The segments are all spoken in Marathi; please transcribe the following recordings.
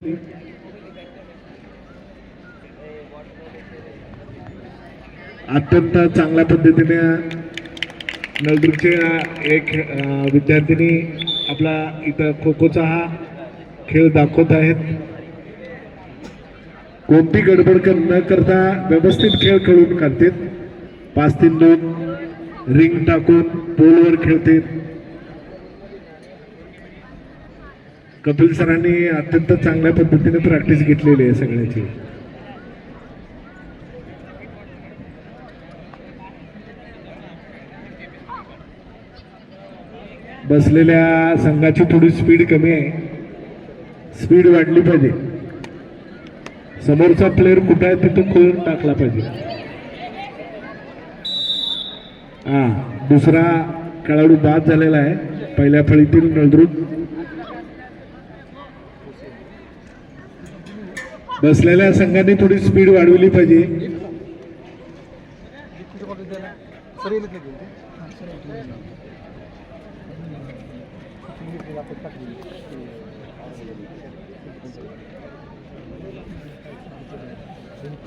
अत्यंत चांगल्या पद्धतीने नळदुर्गच्या एक विद्यार्थिनी आपला इथं खो खोचा हा खेळ दाखवत आहेत. कोणती गडबड न करता व्यवस्थित खेळ खेळून काढतात. 5-3-2 रिंग टाकून पोलवर खेळतात. कपिल सरांनी अत्यंत चांगल्या पद्धतीने प्रॅक्टिस घेतलेली आहे सगळ्याची. बसलेल्या संघाची थोडी स्पीड कमी आहे, स्पीड वाढली पाहिजे. समोरचा प्लेअर कुठे आहे तिथं खोलून टाकला पाहिजे. दुसरा खेळाडू बाद झालेला आहे पहिल्या फळीतील नळदुर्ग. बसलेल्या संघाने थोडी स्पीड वाढवली पाहिजे.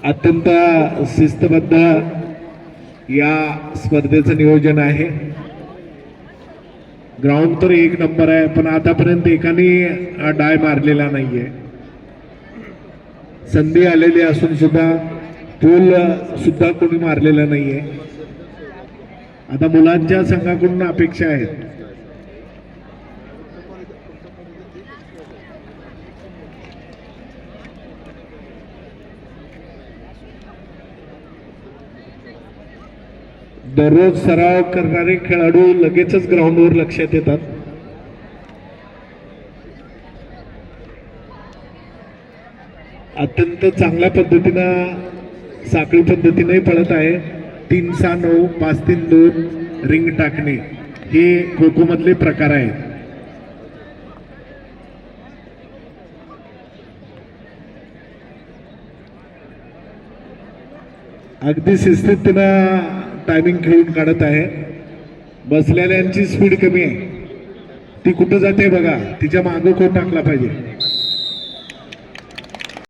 अत्यंत शिस्तबद्ध या स्पर्धेचं नियोजन आहे. ग्राउंड तर एक नंबर आहे, पण आतापर्यंत एकाने डाय मारलेला नाहीये. संधी आलेली असून सुद्धा पोल सुद्धा कोणी मारलेला नाहीये. आता मुलांच्या संघाकडून अपेक्षा आहेत. दररोज सराव करणारे खेळाडू लगेचच ग्राउंडवर लक्षात येतात. अत्यंत चांगल्या पद्धतीनं साखळी पद्धतीने पळत आहे. 3-6-9 5-3-2 रिंग टाकणे हे खो खो मधले प्रकार आहेत. अगदी शिस्तीनं टायमिंग खेळून काढत आहे. बसलेल्यांची स्पीड कमी आहे, ती कुठं जाते बघा, तिच्या मागं कोण टाकला पाहिजे.